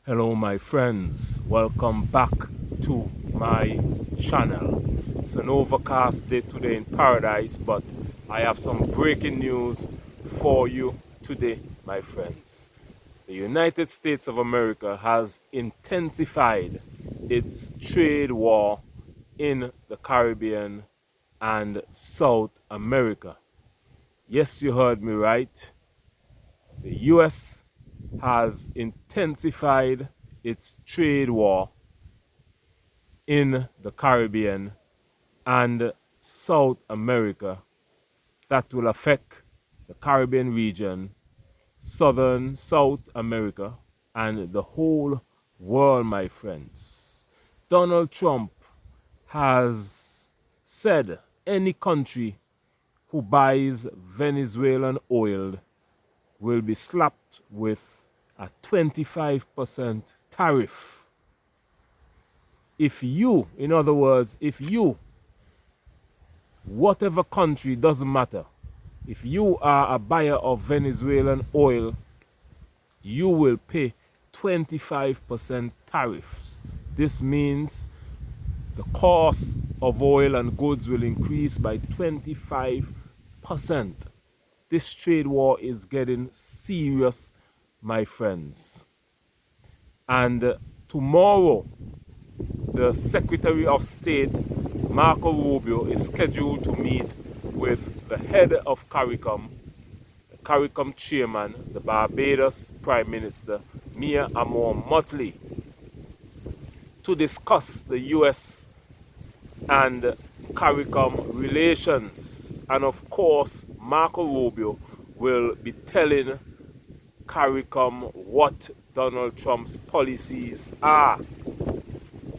Hello my friends, welcome back to my channel. It's an overcast day today in paradise, but I have some breaking news for you today, my friends. The United States of America has intensified its trade war in the Caribbean and South America. Yes, you heard me right. The US has intensified its trade war in the Caribbean and South America that will affect the Caribbean region, Southern South America, and the whole world, my friends. Donald Trump has said any country who buys Venezuelan oil will be slapped with a 25% tariff. If you, in other words, if you, whatever country, doesn't matter, if you are a buyer of Venezuelan oil, you will pay 25% tariffs. This means the cost of oil and goods will increase by 25%. This trade war is getting serious, my friends. And tomorrow, the Secretary of State, Marco Rubio, is scheduled to meet with the head of CARICOM, the CARICOM chairman, the Barbados Prime Minister, Mia Motley, to discuss the U.S. and CARICOM relations. And of course, Marco Rubio will be telling CARICOM what Donald Trump's policies are.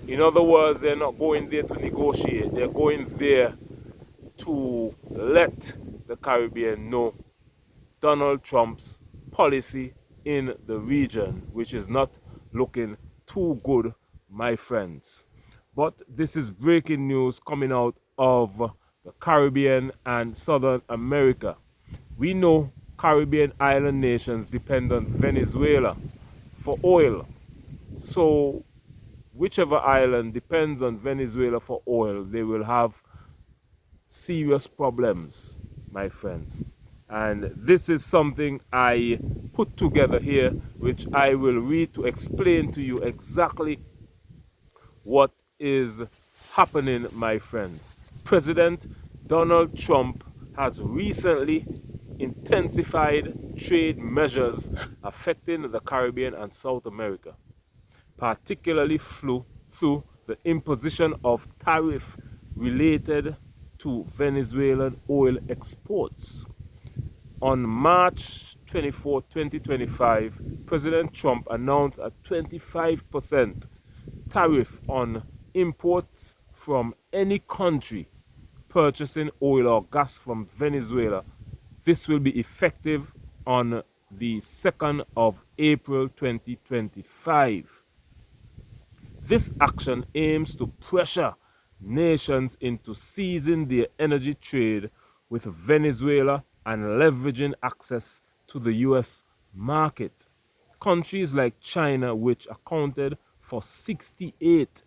In other words, they're not going there to negotiate. They're going there to let the Caribbean know Donald Trump's policy in the region, which is not looking too good, my friends. But this is breaking news coming out of the Caribbean and Southern America. We know Caribbean island nations depend on Venezuela for oil. So whichever island depends on Venezuela for oil, they will have serious problems, my friends. And this is something I put together here, which I will read to explain to you exactly what is happening, my friends. President Donald Trump has recently intensified trade measures affecting the Caribbean and South America, particularly through the imposition of tariff related to Venezuelan oil exports. On March 24, 2025, President Trump announced a 25% tariff on imports from any country purchasing oil or gas from Venezuela. This will be effective on the 2nd of April 2025. This action aims to pressure nations into seizing their energy trade with Venezuela and leveraging access to the US market. Countries like China, which accounted for 68%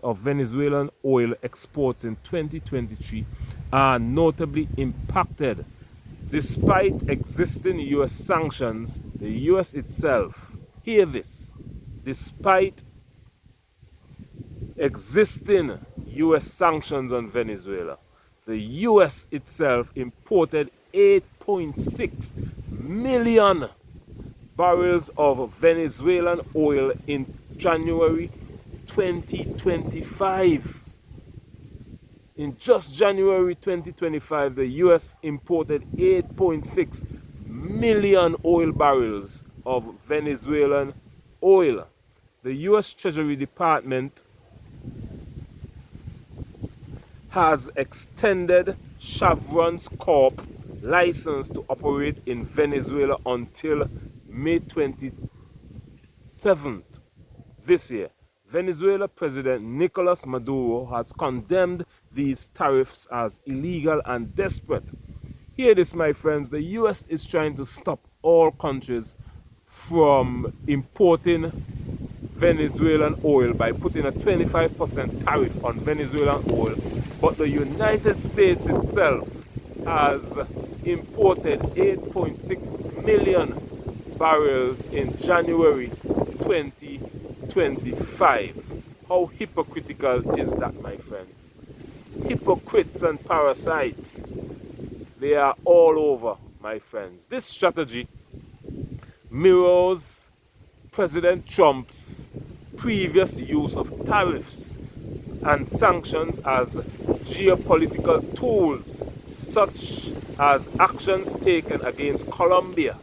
of Venezuelan oil exports in 2023, are notably impacted. Despite existing US sanctions, the US itself, hear this, despite existing US sanctions on Venezuela, the US itself imported 8.6 million barrels of Venezuelan oil in January 2025. In just January 2025, the US imported 8.6 million oil barrels of Venezuelan oil. The US Treasury Department has extended Chevron's Corp license to operate in Venezuela until May 27th this year. Venezuela President Nicolas Maduro has condemned these tariffs as illegal and desperate. Hear this, my friends. The US is trying to stop all countries from importing Venezuelan oil by putting a 25% tariff on Venezuelan oil, but the United States itself has imported 8.6 million barrels in January 2025. How hypocritical is that, my friends? Hypocrites and parasites, they are all over, my friends. This strategy mirrors President Trump's previous use of tariffs and sanctions as geopolitical tools, such as actions taken against Colombia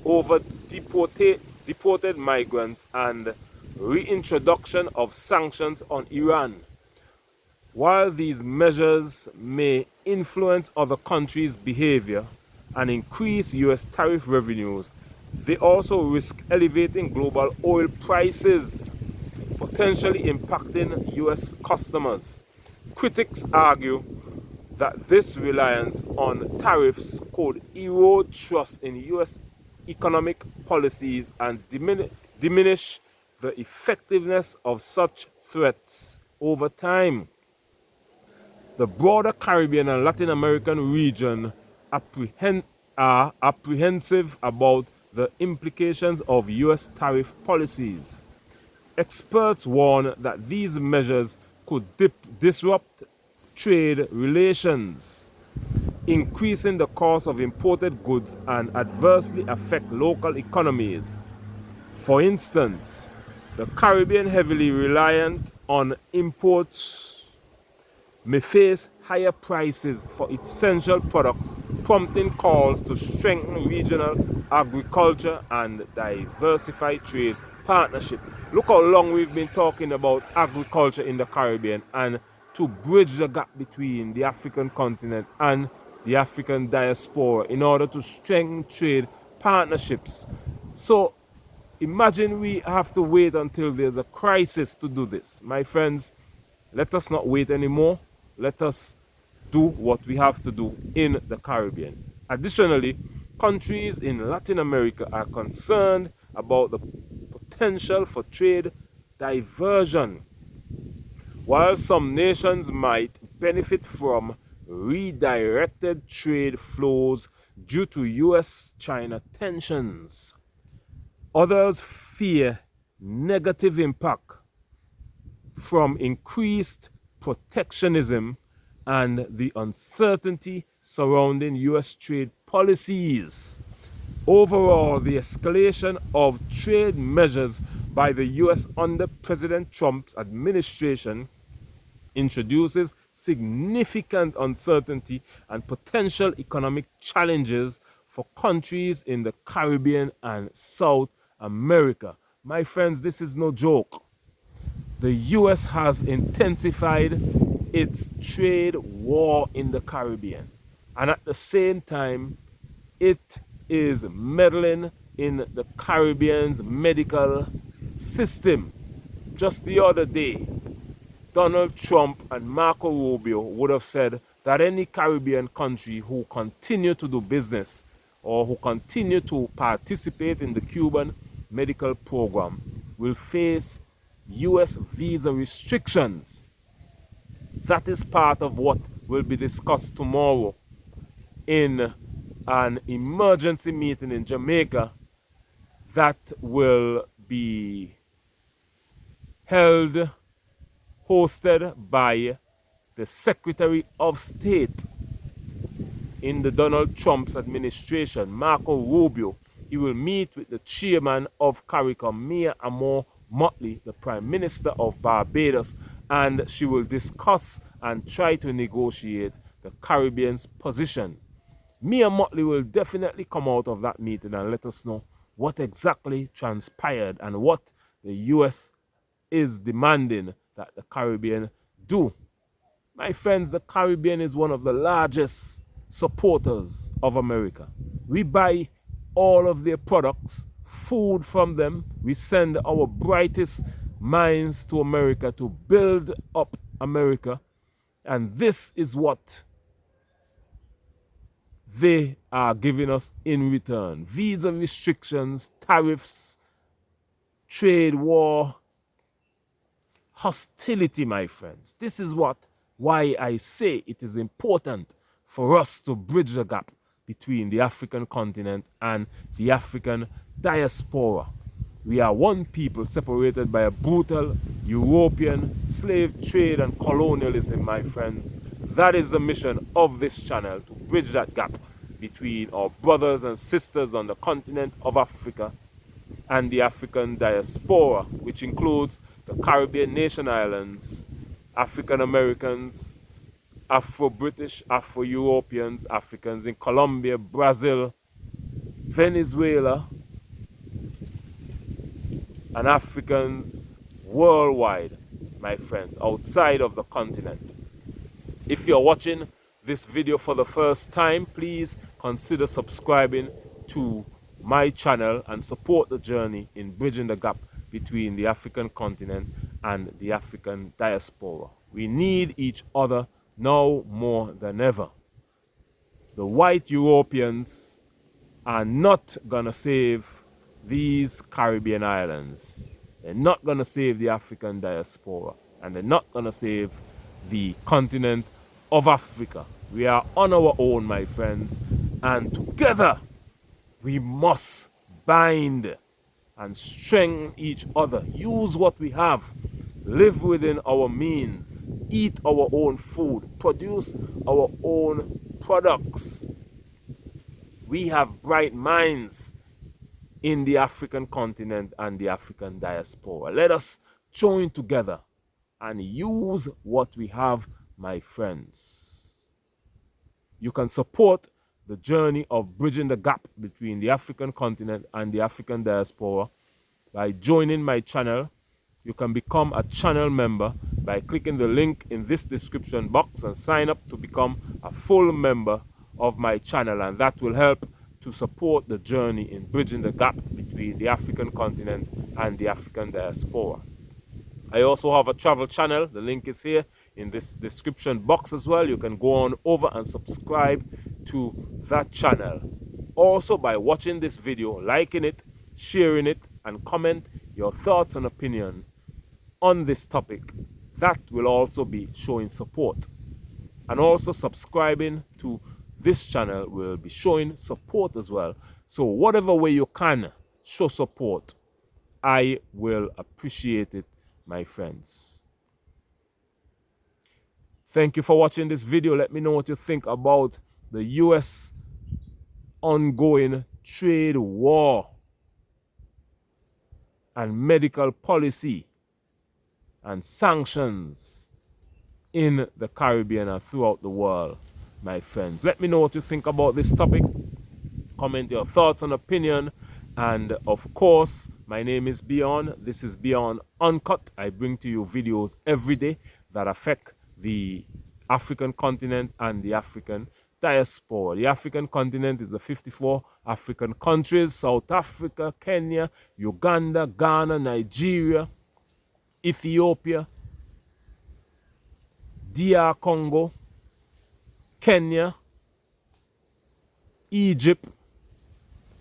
over deported migrants and reintroduction of sanctions on Iran. While these measures may influence other countries' behavior and increase US tariff revenues, they also risk elevating global oil prices, potentially impacting US customers. Critics argue that this reliance on tariffs could erode trust in US economic policies and diminish the effectiveness of such threats over time. The broader Caribbean and Latin American region are apprehensive about the implications of US tariff policies. Experts warn that these measures could disrupt trade relations, increasing the cost of imported goods and adversely affect local economies. For instance, the Caribbean, heavily reliant on imports, may face higher prices for essential products, prompting calls to strengthen regional agriculture and diversify trade partnerships. Look how long we've been talking about agriculture in the Caribbean, and to bridge the gap between the African continent and the African diaspora in order to strengthen trade partnerships. So imagine we have to wait until there's a crisis to do this. My friends, let us not wait anymore. Let us do what we have to do in the Caribbean. Additionally, countries in Latin America are concerned about the potential for trade diversion. While some nations might benefit from redirected trade flows due to US-China tensions, others fear negative impact from increased protectionism and the uncertainty surrounding US trade policies. Overall, the escalation of trade measures by the US under President Trump's administration introduces significant uncertainty and potential economic challenges for countries in the Caribbean and South America. My friends, this is no joke. The US has intensified its trade war in the Caribbean, and at the same time, it is meddling in the Caribbean's medical system. Just the other day, Donald Trump and Marco Rubio would have said that any Caribbean country who continue to do business or who continue to participate in the Cuban medical program will face US visa restrictions. That is part of what will be discussed tomorrow in an emergency meeting in Jamaica that will be hosted by the Secretary of State in the Donald Trump's administration, Marco Rubio. He will meet with the chairman of CARICOM, Mia Amor Motley, the Prime Minister of Barbados, and she will discuss and try to negotiate the Caribbean's position. Mia Motley will definitely come out of that meeting and let us know what exactly transpired and what the US is demanding that the Caribbean do. My friends, the Caribbean is one of the largest supporters of America. We buy all of their products, food from them. We send our brightest minds to America to build up America. And this is what they are giving us in return. Visa restrictions, tariffs, trade war, hostility, my friends. This is why I say it is important for us to bridge the gap between the African continent and the African diaspora. We are one people separated by a brutal European slave trade and colonialism, my friends. That is the mission of this channel, to bridge that gap between our brothers and sisters on the continent of Africa and the African diaspora, which includes the Caribbean nation islands, African Americans, Afro-British, Afro-Europeans, Africans in Colombia, Brazil, Venezuela, and Africans worldwide, my friends, outside of the continent. If you're watching this video for the first time, please consider subscribing to my channel and support the journey in bridging the gap between the African continent and the African diaspora. We need each other now more than ever. The white Europeans are not gonna save these Caribbean islands. They're not gonna save the African diaspora, and they're not gonna save the continent of Africa. We are on our own, my friends, and together we must bind and strengthen each other. Use what we have. Live within our means. Eat our own food. Produce our own products. We have bright minds in the African continent and the African diaspora. Let us join together and use what we have, my friends. You can support the journey of bridging the gap between the African continent and the African diaspora by joining my channel. You can become a channel member by clicking the link in this description box and sign up to become a full member of my channel, and that will help to support the journey in bridging the gap between the African continent and the African diaspora. I also have a travel channel. The link is here in this description box as well. You can go on over and subscribe to that channel. Also, by watching this video, liking it, sharing it, and comment your thoughts and opinion on this topic, that will also be showing support. And also subscribing to this channel will be showing support as well. So whatever way you can show support, I will appreciate it, my friends. Thank you for watching this video. Let me know what you think about the US ongoing trade war and medical policy and sanctions in the Caribbean and throughout the world, my friends. Let me know what you think about this topic. Comment your thoughts and opinion. And of course, my name is Beyond. This is Beyond Uncut. I bring to you videos every day that affect the African continent and the African diaspora. The African continent is the 54 African countries: South Africa, Kenya, Uganda, Ghana, Nigeria, Ethiopia, DR Congo, Kenya, Egypt,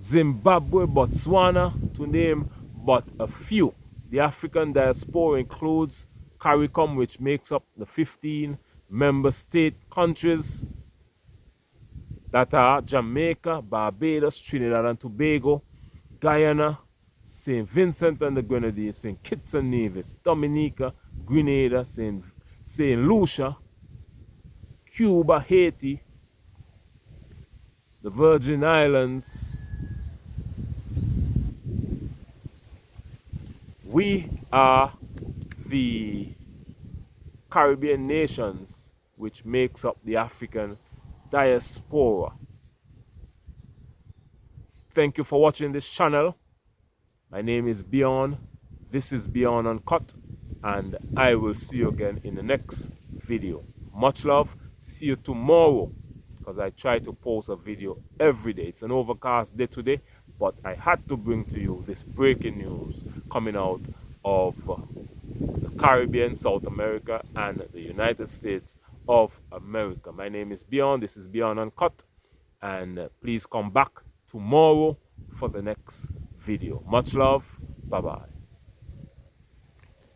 Zimbabwe, Botswana, to name but a few. The African diaspora includes CARICOM, which makes up the 15 member state countries that are Jamaica, Barbados, Trinidad and Tobago, Guyana, St. Vincent and the Grenadines, St. Kitts and Nevis, Dominica, Grenada, St. Lucia, Cuba, Haiti, the Virgin Islands. We are the Caribbean nations which makes up the African diaspora. Thank you for watching this channel. My name is Beyond. This is Beyond Uncut, and I will see you again in the next video. Much love. See you tomorrow, because I try to post a video every day. It's an overcast day today, but I had to bring to you this breaking news coming out of the Caribbean, South America, and the United States of America. My name is Beyond. This is Beyond Uncut, and please come back tomorrow for the next video. Much love. Bye bye.